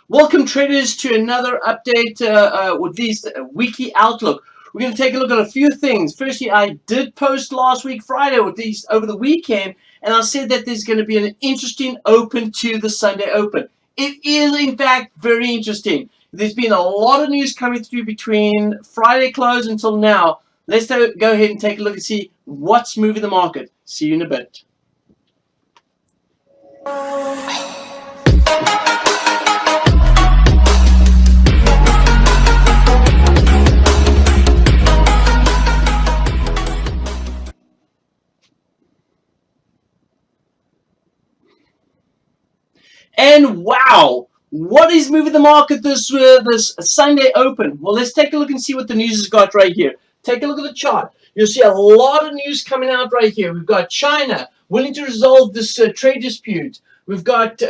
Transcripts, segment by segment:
Welcome, traders, to another update with this weekly outlook. We're going to take a look at a few things. Firstly, I did post last week, Friday, with these over the weekend, and I said that there's going to be an interesting open to the Sunday open. It is, in fact, very interesting. There's been a lot of news coming through between Friday close until now. Let's go ahead and take a look and see what's moving the market. See you in a bit. And wow, what is moving the market this Sunday open? Well, let's take a look and see what the news has got right here. Take a look at the chart. You'll see a lot of news coming out right here. We've got China willing to resolve this trade dispute. We've got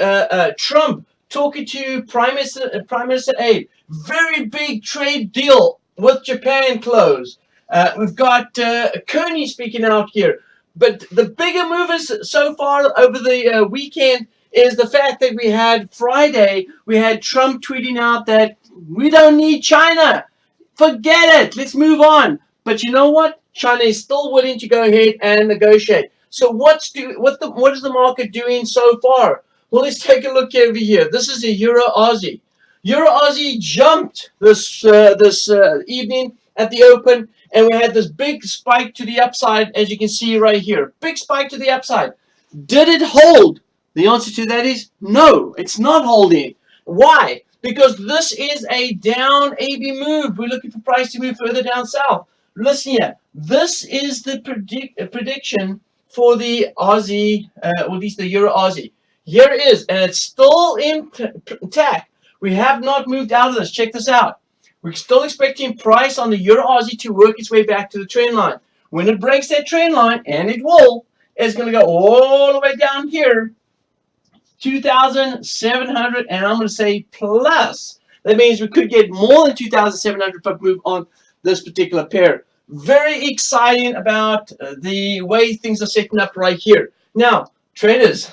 Trump talking to Prime Minister Abe. Very big trade deal with Japan closed. We've got Kearney speaking out here. But the bigger movers so far over the weekend is the fact that we had Friday, we had Trump tweeting out that we don't need China. Forget it. Let's move on. But you know what? China is still willing to go ahead and negotiate. So what is the market doing so far? Well, let's take a look over here. This is a Euro Aussie. Euro Aussie jumped this evening at the open, and we had this big spike to the upside, as you can see right here. Big spike to the upside. Did it hold? The answer to that is no, it's not holding. Why? Because this is a down AB move. We're looking for price to move further down south. Listen here. This is the prediction for the Aussie, or at least the Euro Aussie. Here it is, and it's still intact. We have not moved out of this. Check this out. We're still expecting price on the Euro Aussie to work its way back to the trend line. When it breaks that trend line, and it will, it's going to go all the way down here. 2,700, and I'm going to say plus. That means we could get more than 2,700 but move on this particular pair. Very exciting about the way things are setting up right here. Now, traders,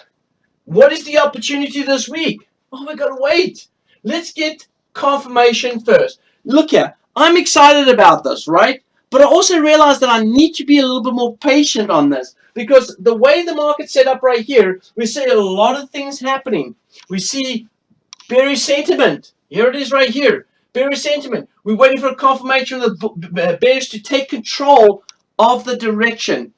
what is the opportunity this week? Oh, we got to wait. Let's get confirmation first. Look here, I'm excited about this, right? But I also realize that I need to be a little bit more patient on this, because the way the market's set up right here, we see a lot of things happening. We see bearish sentiment. Here it is right here. Bearish sentiment. We're waiting for a confirmation of the bears to take control of the direction.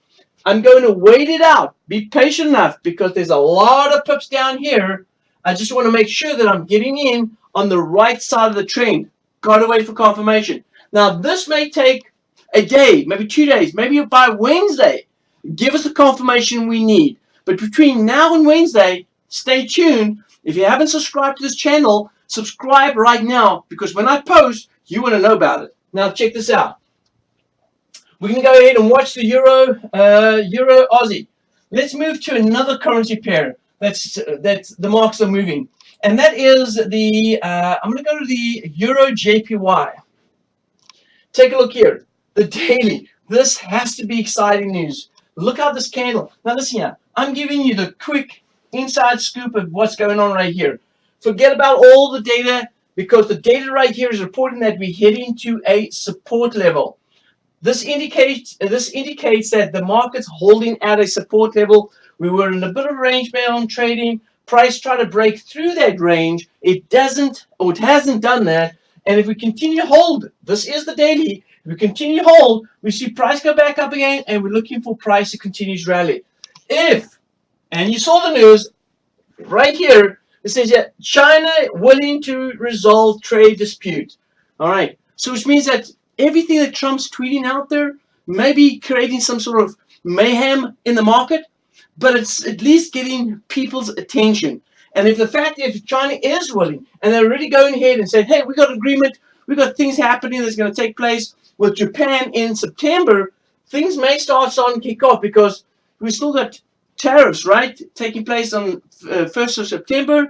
I'm going to wait it out. Be patient enough, because there's a lot of pips down here. I just want to make sure that I'm getting in on the right side of the trend. Got to wait for confirmation. Now, this may take a day, maybe 2 days, maybe by Wednesday. Give us the confirmation we need. But between now and Wednesday, stay tuned. If you haven't subscribed to this channel, subscribe right now, because when I post, you want to know about it. Now, check this out. We're going to go ahead and watch the Euro Aussie. Let's move to another currency pair that's the markets are moving, and that is the I'm going to go to the Euro JPY. Take a look here. The daily. This has to be exciting news. Look at this candle. Now listen here. I'm giving you the quick inside scoop of what's going on right here. Forget about all the data, because the data right here is reporting that we're heading to a support level. This indicates that the market's holding at a support level. We were in a bit of range bound trading. Price tried to break through that range. It hasn't done that. And if we continue to hold, this is the daily. If we continue to hold, we see price go back up again, and we're looking for price to continue to rally. And you saw the news right here, it says that China willing to resolve trade dispute. All right, so which means that everything that Trump's tweeting out there may be creating some sort of mayhem in the market, but it's at least getting people's attention. And if China is willing, and they're already going ahead and saying, hey, we got agreement, we got things happening that's going to take place with Japan in September, things may start to kick off, because we still got tariffs, right, taking place on 1st of September,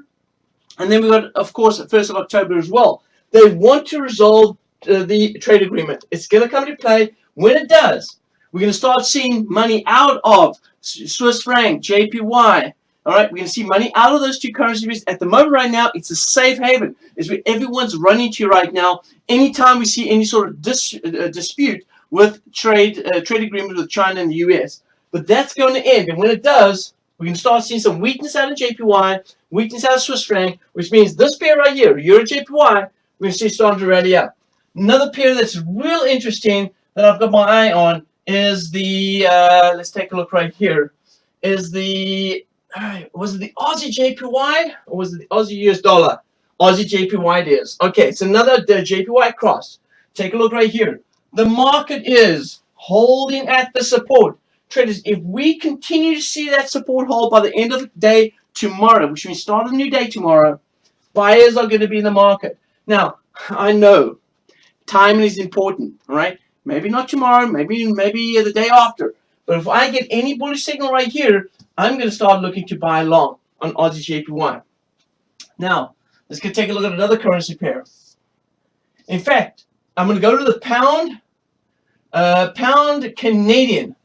and then we got, of course, 1st of October as well. They want to resolve the trade agreement. It's going to come into play. When it does, we're going to start seeing money out of Swiss franc, JPY, All right, we're going to see money out of those two currency pairs. At the moment right now, it's a safe haven. It's where everyone's running to right now. Anytime we see any sort of dispute with trade agreement with China and the US. But that's going to end. And when it does, we can start seeing some weakness out of JPY, weakness out of Swiss franc, which means this pair right here, Euro JPY, we're going to see starting to rally up. Another pair that's real interesting that I've got my eye on is the, let's take a look right here, is the, was it the Aussie JPY or was it the Aussie US dollar? Aussie JPY it is. Okay, it's another JPY cross. Take a look right here. The market is holding at the support. Traders, if we continue to see that support hold by the end of the day tomorrow, which means start a new day tomorrow, buyers are going to be in the market. Now, I know timing is important, right? Maybe not tomorrow, maybe the day after. But if I get any bullish signal right here, I'm going to start looking to buy long on Aussie JPY. Now, let's take a look at another currency pair. In fact, I'm going to go to the pound Canadian.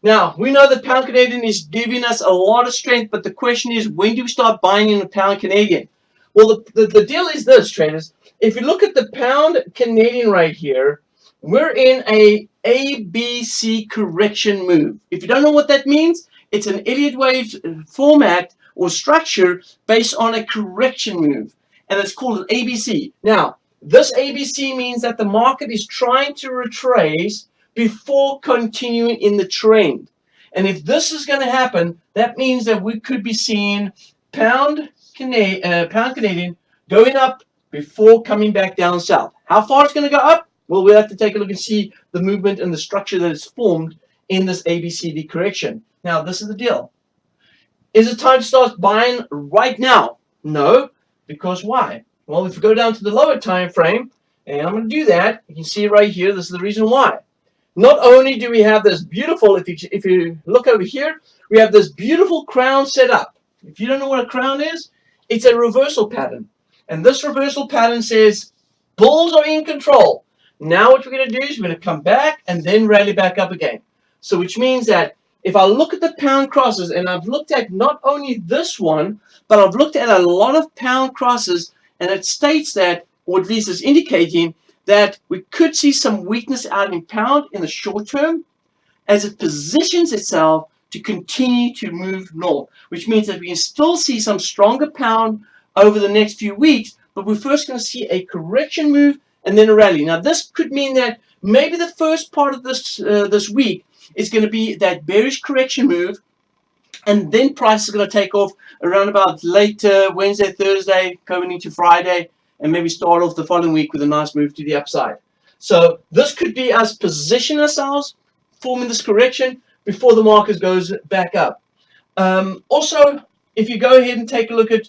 Now, we know that pound Canadian is giving us a lot of strength, but the question is, when do we start buying in the pound Canadian? Well, the deal is this, traders. If you look at the pound Canadian right here, we're in a ABC correction move. If you don't know what that means, it's an Elliott wave format or structure based on a correction move, and it's called an ABC. Now, this ABC means that the market is trying to retrace before continuing in the trend. And if this is going to happen, that means that we could be seeing pound Canadian going up before coming back down south. How far it's going to go up? Well, we'll have to take a look and see the movement and the structure that is formed in this ABCD correction. Now, this is the deal. Is it time to start buying right now? No, because why? Well, if we go down to the lower time frame, and I'm going to do that, you can see right here, this is the reason why. Not only do we have this beautiful, if you look over here, we have this beautiful crown set up. If you don't know what a crown is, it's a reversal pattern. And this reversal pattern says bulls are in control. Now what we're going to do is we're going to come back and then rally back up again. So which means that if I look at the pound crosses, and I've looked at not only this one, but I've looked at a lot of pound crosses, and it states that, or at least is indicating, that we could see some weakness out in pound in the short term as it positions itself to continue to move north, which means that we can still see some stronger pound over the next few weeks, but we're first going to see a correction move and then a rally. Now, this could mean that maybe the first part of this week is going to be that bearish correction move, and then price is going to take off around about late Wednesday, Thursday, going into Friday, and maybe start off the following week with a nice move to the upside. So this could be us positioning ourselves, forming this correction before the market goes back up. Also, if you go ahead and take a look at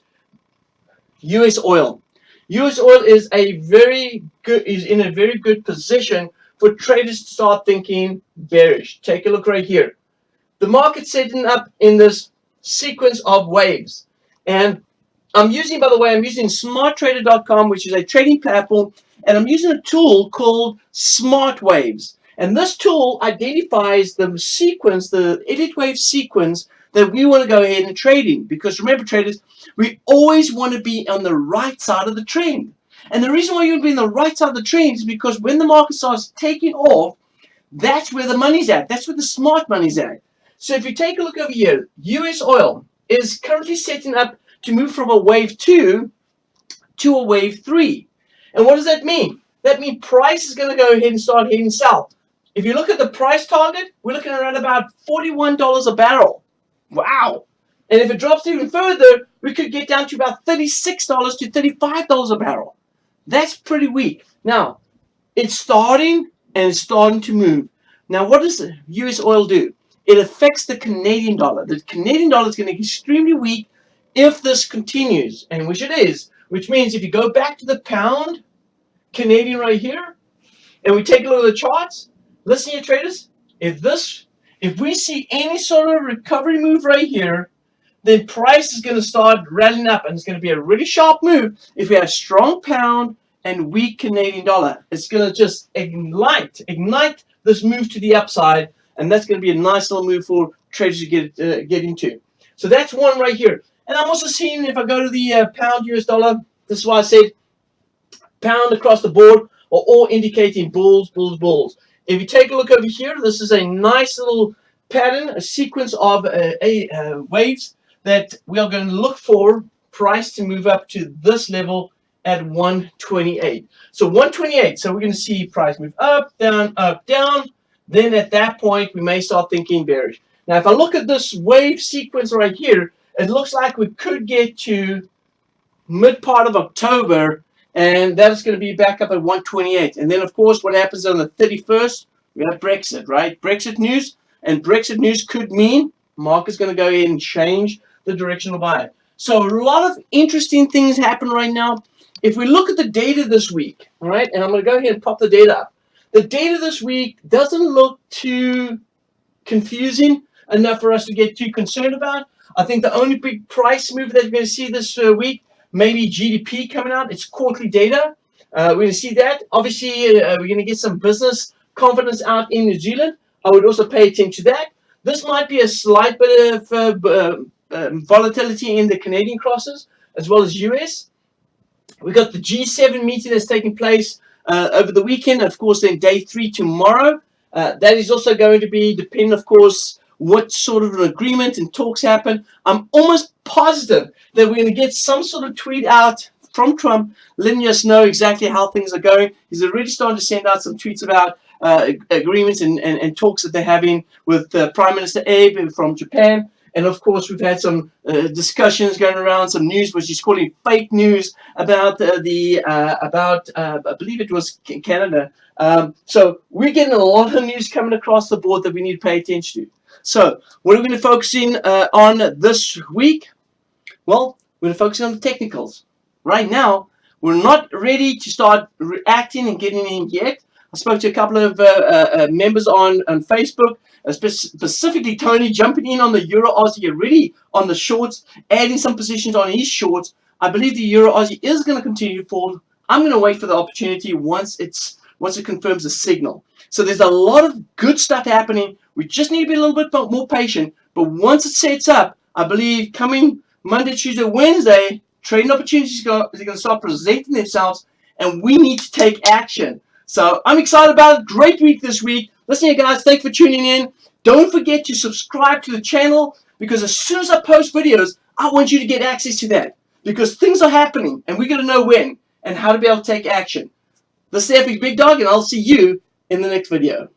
US oil. US oil is in a very good position for traders to start thinking bearish. Take a look right here. The market's setting up in this sequence of waves. And I'm using smarttrader.com, which is a trading platform, and I'm using a tool called Smart Waves. And this tool identifies the sequence, the Elliott wave sequence that we want to go ahead and trade in. Because remember, traders, we always want to be on the right side of the trend. And the reason why you want to be on the right side of the trend is because when the market starts taking off, that's where the money's at. That's where the smart money's at. So if you take a look over here, US oil is currently setting up to move from a wave 2 to a wave 3. And what does that mean? That means price is going to go ahead and start heading south. If you look at the price target, we're looking at around about $41 a barrel. Wow. And if it drops even further, we could get down to about $36 to $35 a barrel. That's pretty weak. Now, it's starting and it's starting to move. Now, what does the US oil do? It affects the Canadian dollar. The Canadian dollar is going to be extremely weak if this continues, and which it is, which means if you go back to the pound Canadian right here, and we take a look at the charts, listen here, traders, if we see any sort of recovery move right here, then price is going to start rallying up, and it's going to be a really sharp move if we have strong pound and weak Canadian dollar. It's going to just ignite this move to the upside, and that's going to be a nice little move for traders to get into. So that's one right here. And I'm also seeing, if I go to the pound US dollar, this is why I said pound across the board are all indicating bulls, bulls, bulls. If you take a look over here, this is a nice little pattern, a sequence of waves that we are going to look for price to move up to this level at 128. So 128, so we're going to see price move up, down, up, down. Then at that point, we may start thinking bearish. Now, if I look at this wave sequence right here, it looks like we could get to mid part of October, and that is going to be back up at 128. And then, of course, what happens on the 31st? We have Brexit, right? Brexit news, and Brexit news could mean market's going to go in and change the direction of buy. So a lot of interesting things happen right now. If we look at the data this week, all right, and I'm going to go ahead and pop the data up. The data this week doesn't look too confusing enough for us to get too concerned about. I think the only big price move that we're going to see this week, maybe GDP coming out. It's quarterly data. We're going to see that. Obviously, we're going to get some business confidence out in New Zealand. I would also pay attention to that. This might be a slight bit of volatility in the Canadian crosses as well as US. We got the G7 meeting that's taking place over the weekend. Of course, then day 3 tomorrow. That is also going to be dependent, of course, what sort of an agreement and talks happen. I'm almost positive that we're going to get some sort of tweet out from Trump letting us know exactly how things are going. He's already starting to send out some tweets about agreements and talks that they're having with Prime Minister Abe from Japan. And of course, we've had some discussions going around, some news which he's calling fake news about I believe it was Canada. So we're getting a lot of news coming across the board that we need to pay attention to. So what are we going to focus in on this week? Well, we're going to focus on the technicals. Right now, we're not ready to start reacting and getting in yet. I spoke to a couple of members on Facebook, specifically Tony jumping in on the Euro Aussie already on the shorts, adding some positions on his shorts. I believe the Euro Aussie is going to continue to fall. I'm going to wait for the opportunity once it confirms a signal. So there's a lot of good stuff happening. We just need to be a little bit more patient. But once it sets up, I believe coming Monday, Tuesday, Wednesday, trading opportunities are going to start presenting themselves, and we need to take action. So I'm excited about it. Great week this week. Listen, you guys, thanks for tuning in. Don't forget to subscribe to the channel, because as soon as I post videos, I want you to get access to that, because things are happening and we got to know when and how to be able to take action. This is Epic Big Dog, and I'll see you in the next video.